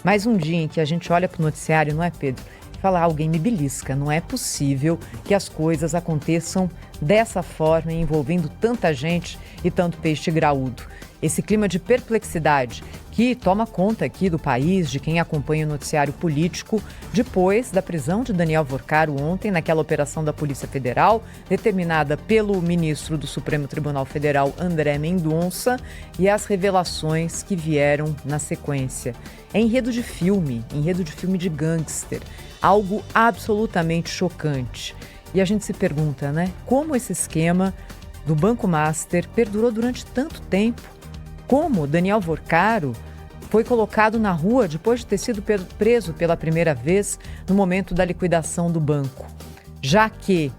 Mais um dia em que a gente olha para o noticiário, não é, Pedro? E fala, alguém me belisca. Não é possível que as coisas aconteçam dessa forma, envolvendo tanta gente e tanto peixe graúdo. Esse clima de perplexidade que toma conta aqui do país, de quem acompanha o noticiário político, depois da prisão de Daniel Worcaro ontem, naquela operação da Polícia Federal, determinada pelo ministro do Supremo Tribunal Federal, André Mendonça, e as revelações que vieram na sequência. É enredo de filme de gangster, algo absolutamente chocante. E a gente se pergunta, né, como esse esquema do Banco Master perdurou durante tanto tempo? Como Daniel Worcaro foi colocado na rua depois de ter sido preso pela primeira vez no momento da liquidação do banco, já que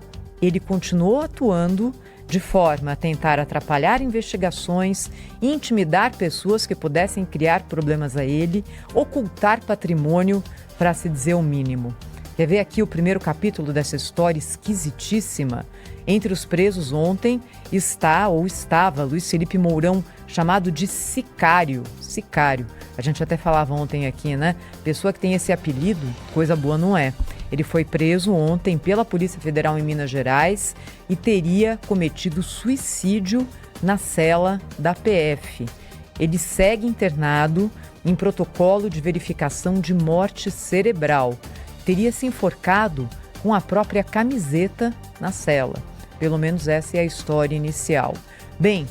ele continuou atuando de forma a tentar atrapalhar investigações, intimidar pessoas que pudessem criar problemas a ele, ocultar patrimônio, para se dizer o mínimo. Quer ver aqui o primeiro capítulo dessa história esquisitíssima? Entre os presos ontem estava Luiz Felipe Mourão, chamado de Sicário. A gente até falava ontem aqui, né? Pessoa que tem esse apelido, coisa boa não é. Ele foi preso ontem pela Polícia Federal em Minas Gerais e teria cometido suicídio na cela da PF. Ele segue internado em protocolo de verificação de morte cerebral. Teria se enforcado com a própria camiseta na cela. Pelo menos essa é a história inicial. Bem,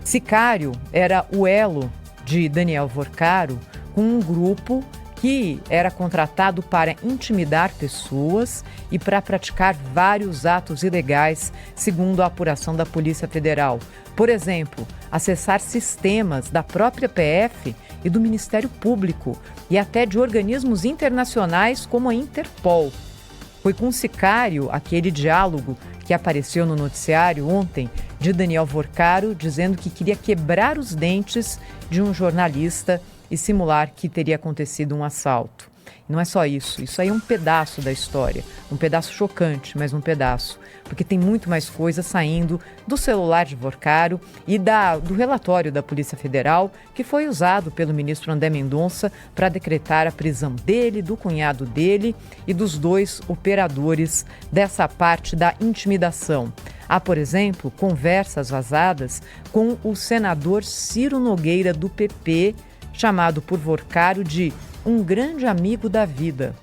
Sicário era o elo de Daniel Worcaro com um grupo que era contratado para intimidar pessoas e para praticar vários atos ilegais, segundo a apuração da Polícia Federal. Por exemplo, acessar sistemas da própria PF e do Ministério Público e até de organismos internacionais como a Interpol. Foi com Sicário aquele diálogo que apareceu no noticiário ontem de Daniel Worcaro dizendo que queria quebrar os dentes de um jornalista e simular que teria acontecido um assalto. Não é só isso aí é um pedaço da história, um pedaço chocante, mas um pedaço, porque tem muito mais coisa saindo do celular de Worcaro e do relatório da Polícia Federal, que foi usado pelo ministro André Mendonça para decretar a prisão dele, do cunhado dele e dos dois operadores dessa parte da intimidação. Há, por exemplo, conversas vazadas com o senador Ciro Nogueira, do PP, chamado por Worcaro de um grande amigo da vida.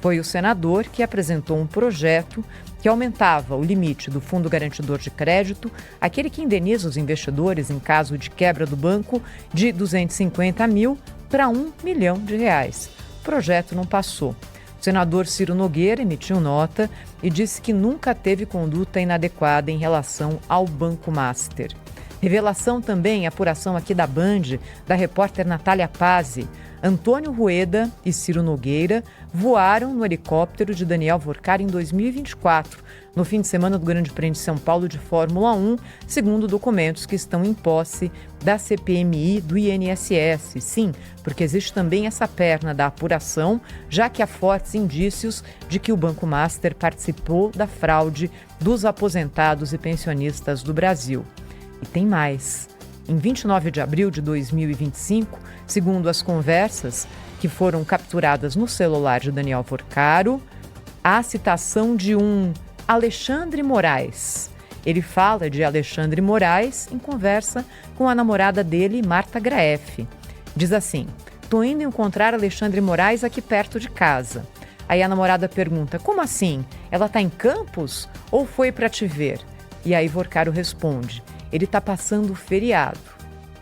Foi o senador que apresentou um projeto que aumentava o limite do Fundo Garantidor de Crédito, aquele que indeniza os investidores em caso de quebra do banco, de 250 mil para R$1 milhão. O projeto não passou. O senador Ciro Nogueira emitiu nota e disse que nunca teve conduta inadequada em relação ao Banco Master. Revelação também, apuração aqui da Band, da repórter Natália Pazzi. Antônio Rueda e Ciro Nogueira voaram no helicóptero de Daniel Worcaro em 2024, no fim de semana do Grande Prêmio de São Paulo de Fórmula 1, segundo documentos que estão em posse da CPMI do INSS. Sim, porque existe também essa perna da apuração, já que há fortes indícios de que o Banco Master participou da fraude dos aposentados e pensionistas do Brasil. E tem mais. Em 29 de abril de 2025, segundo as conversas que foram capturadas no celular de Daniel Worcaro, há citação de um Alexandre Moraes. Ele fala de Alexandre Moraes em conversa com a namorada dele, Marta Graeff. Diz assim: "Tô indo encontrar Alexandre Moraes aqui perto de casa." Aí a namorada pergunta: "Como assim? Ela tá em Campos ou foi para te ver?" E aí Worcaro responde: "Ele está passando o feriado."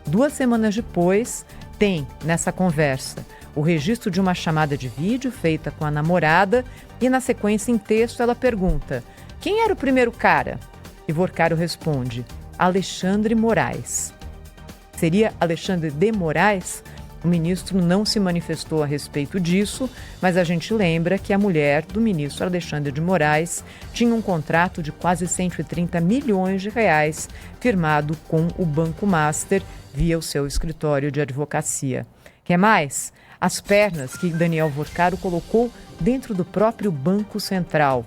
2 semanas depois, tem nessa conversa o registro de uma chamada de vídeo feita com a namorada e, na sequência, em texto, ela pergunta: "Quem era o primeiro cara?" E Worcaro responde: "Alexandre Moraes." Seria Alexandre de Moraes? O ministro não se manifestou a respeito disso, mas a gente lembra que a mulher do ministro Alexandre de Moraes tinha um contrato de quase 130 milhões de reais firmado com o Banco Master via o seu escritório de advocacia. Quer mais? As pernas que Daniel Worcaro colocou dentro do próprio Banco Central.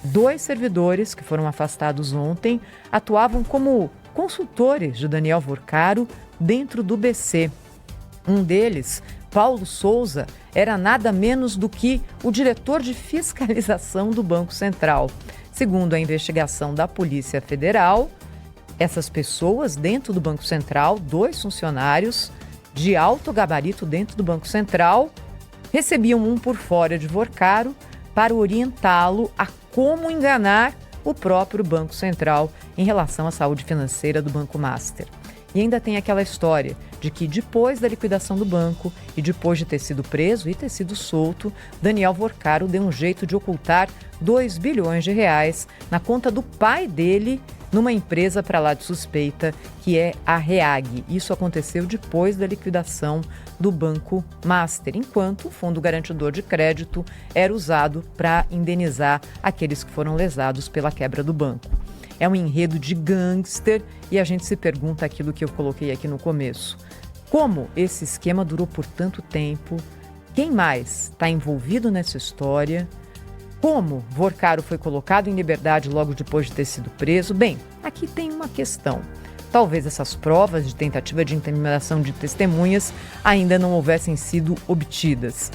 2 servidores que foram afastados ontem atuavam como consultores de Daniel Worcaro dentro do BC. Um deles Paulo Souza era nada menos do que o diretor de fiscalização do Banco Central. Segundo a investigação da Polícia Federal, essas pessoas dentro do Banco Central, 2 funcionários de alto gabarito dentro do Banco Central, recebiam um por fora de Vorcaro para orientá-lo a como enganar o próprio Banco Central em relação à saúde financeira do Banco Master. E ainda tem aquela história de que depois da liquidação do banco e depois de ter sido preso e ter sido solto, Daniel Vorcaro deu um jeito de ocultar 2 bilhões de reais na conta do pai dele numa empresa para lá de suspeita, que é a REAG. Isso aconteceu depois da liquidação do Banco Master, enquanto o Fundo Garantidor de Crédito era usado para indenizar aqueles que foram lesados pela quebra do banco. É um enredo de gangster e a gente se pergunta aquilo que eu coloquei aqui no começo. Como esse esquema durou por tanto tempo? Quem mais está envolvido nessa história? Como Vorcaro foi colocado em liberdade logo depois de ter sido preso? Bem, aqui tem uma questão. Talvez essas provas de tentativa de intimidação de testemunhas ainda não houvessem sido obtidas.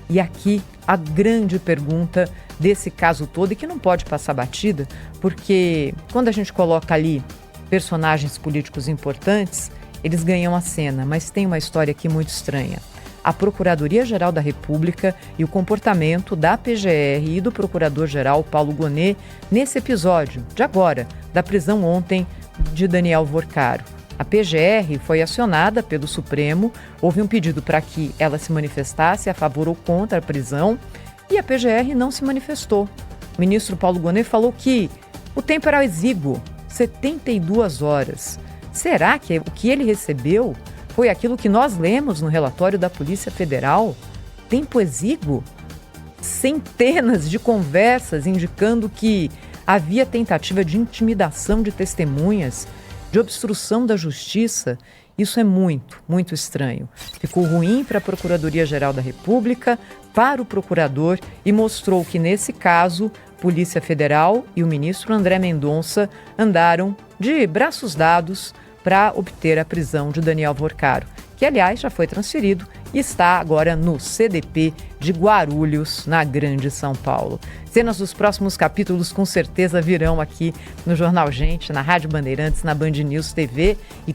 E aqui a grande pergunta desse caso todo, e que não pode passar batida, porque quando a gente coloca ali personagens políticos importantes, eles ganham a cena, mas tem uma história aqui muito estranha. A Procuradoria-Geral da República e o comportamento da PGR e do Procurador-Geral Paulo Gonet nesse episódio, de agora, da prisão ontem de Daniel Vorcaro. A PGR foi acionada pelo Supremo, houve um pedido para que ela se manifestasse a favor ou contra a prisão e a PGR não se manifestou. O ministro Paulo Gonet falou que o tempo era exíguo, 72 horas. Será que o que ele recebeu foi aquilo que nós lemos no relatório da Polícia Federal? Tempo exíguo? Centenas de conversas indicando que havia tentativa de intimidação de testemunhas, de obstrução da justiça. Isso é muito, muito estranho. Ficou ruim para a Procuradoria-Geral da República, para o procurador e mostrou que, nesse caso, Polícia Federal e o ministro André Mendonça andaram de braços dados para obter a prisão de Daniel Vorcaro, que, aliás, já foi transferido e está agora no CDP de Guarulhos, na Grande São Paulo. Cenas dos próximos capítulos com certeza virão aqui no Jornal Gente, na Rádio Bandeirantes, na Band News TV e